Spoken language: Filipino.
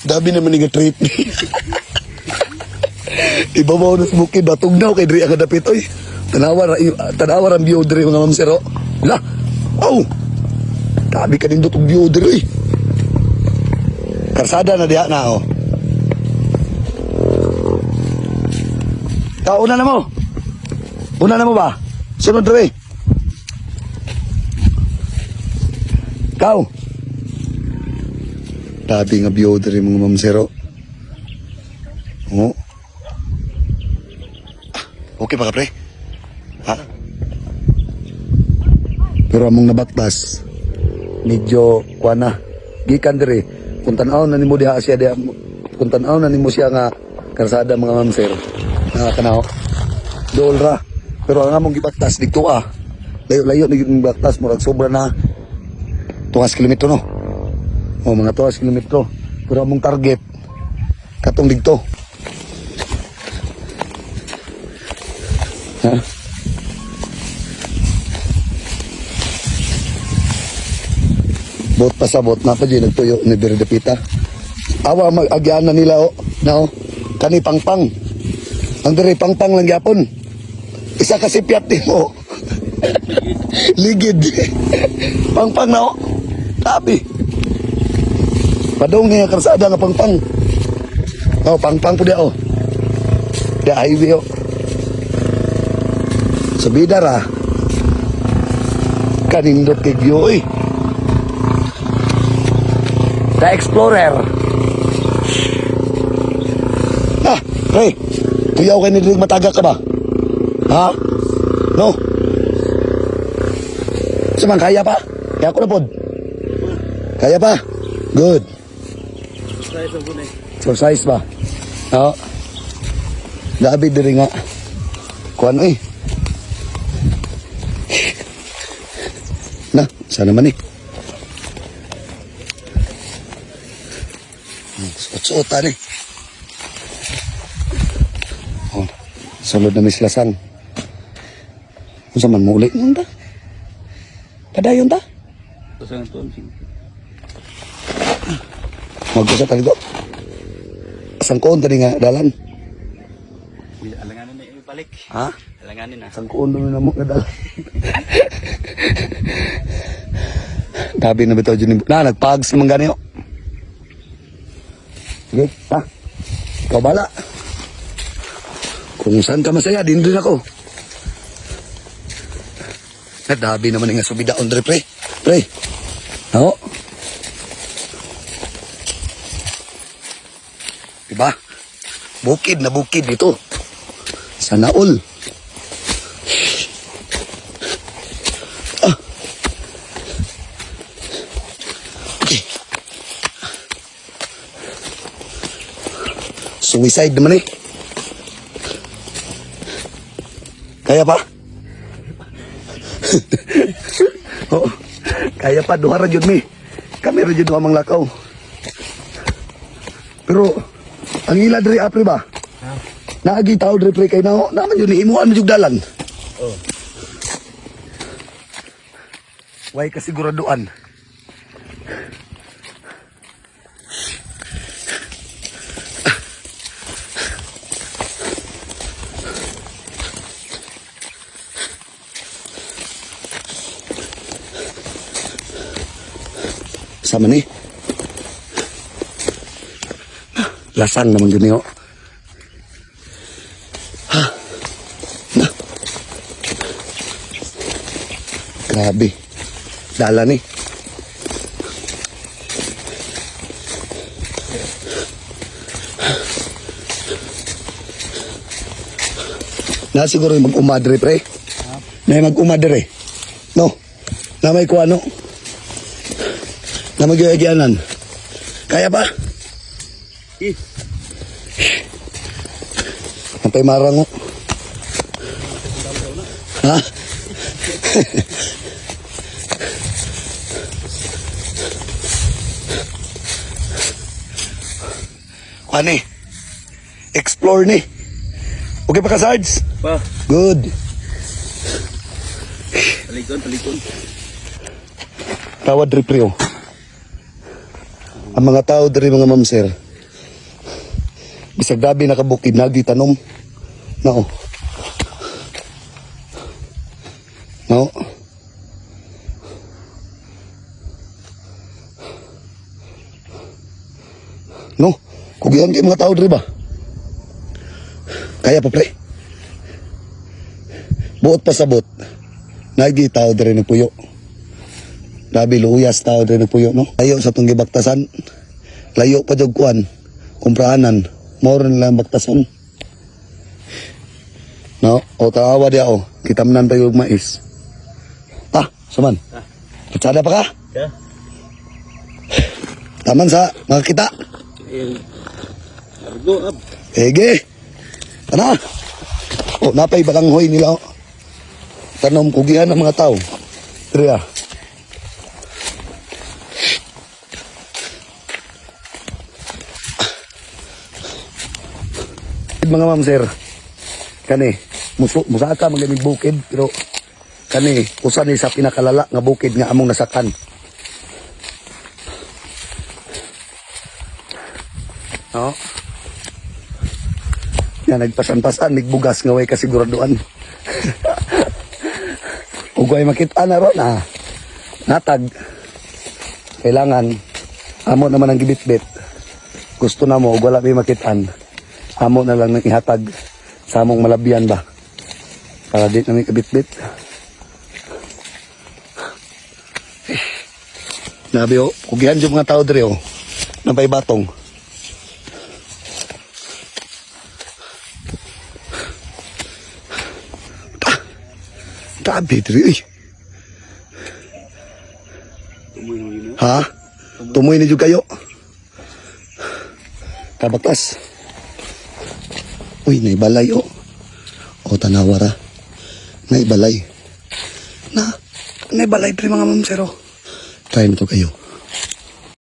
Dami naman nga trip ni. Ibabaw na sa bukid, batong daw kay Dri ang kadapit. Oy, tanawar ang view Dri mga ma'am sir. Oh. La, wow! Dami ka nindot ang view Dri. Karsada na diha na, oh. Una na mo. Una na mo ba? Sunod Dri. Kau. Dami nga view Dri mga ma'am sir. Oh. Okay pa ka, pre? Ha? Pero among nabaktas, medyo, kuha na, gikan diri, kung tanaw na nimo diha siya diha, kung tanaw na nimo siya nga, karsada mga mamsir, nakakanaw, dool ra. Pero ang among gibaktas, dito layo-layo na yung baktas, murag sobra na, 2 kilometro no? O, mga 2 kilometro. Pero among target, katong dito. Ha? Bot pa sa bot na pa dyan nagtuyo ni Birdepita. Awa mag-agyan na nila na kani pangpang. Ang diri pangpang lang yapon. Isa kasi piat mo. Ligid. Pangpang na Tabi. Padong nga karsada nga pangpang. Pangpang po dia Dia highway Subida ra. Kanindot kay Gyoy. The Explorer. Hey, tuyaw kayo nilig mataga ka ba? Ha? No? Saman, kaya pa? Kaya ko na pod. Kaya pa? Good. Exercise ba? Oo. Labi diri nga. Kuan Na, sana man Suot-suotan sulod na mislasang. Kung sa man muli nun ta? Padayon ta? Magkusa ka dito. Sangkoon tadi nga dalan. Alanganin na yung balik. Ha? Alanganin na. Sangkoon doon na mo na dalan. Dabi na bitaw dyan. Nagpags naman gani Sige, ha? Ikaw bala. Kung saan ka masaya, din ako. Dabi naman nga subida on pre. Pre. Oo. Diba? Bukid na bukid dito. Sana all. Suicide naman Kaya pa? Oo. Kaya pa, duha ra jud mi. Kami ra jud duha mang lakaw. Pero ang ila diri apre ba? Naagi tao diri pre kay nao, naman jud ni imuan jud dalan. Oh. Way kasiguraduan. Sama ni. Lasang naman gini Grabe. Dala ni. Na siguro yung mag-umadre pre. Na mag-umadre. No. Na may kuha no. Na magyayagyanan. Kaya ba? Nampay marang Ha? Kuha ni. Explore ni. Okay pa ka, Sarge? Pa. Good. Talikon. Tawad reprio. Ang mga tao dari mga mamsir, Bisag grabe nakabukid, nagitanom. No. No. No. Kugihan kayo mga tao diri ba? Kaya pa pre. Buot pa sabot. Nagi tao diri nagpuyo. Grabe luyas tao diri nagpuyo no. Layo sa tong gibaktasan. Layo pa jud kuan. Kumprahanan. More lang baktasan. No, o taawa dia o. Kitamnan tayo og mais. Ah, saman. Patsada pa ka? Ya. Taman sa makakita. Go up. Ege. Ana. O, napay bakang hoy nila o. Tanom kugihan ng mga tao. Triya. Mga ma'am sir, kani musaka maganing bukid pero kani usa ni sa pinakalala nga bukid nga among nasakan. No. Yan nagpasan-pasan nigbugas nga way kasiguraduan. Ug way makita na ron natag kailangan amo naman ang gibitbit. Gusto na mo ug wala may makitaan. Amo na lang nang ihatag sa among malabyan ba para di namin kabitbit. Nabi o, kugihan yung mga tao diri o napay batong. Grabe diri ha? Tumoy na jud kayo. Kabaktas. Uy, naibalay o. O, tanawara. Naibalay. Naibalay pre mga mamsero. Try na to kayo.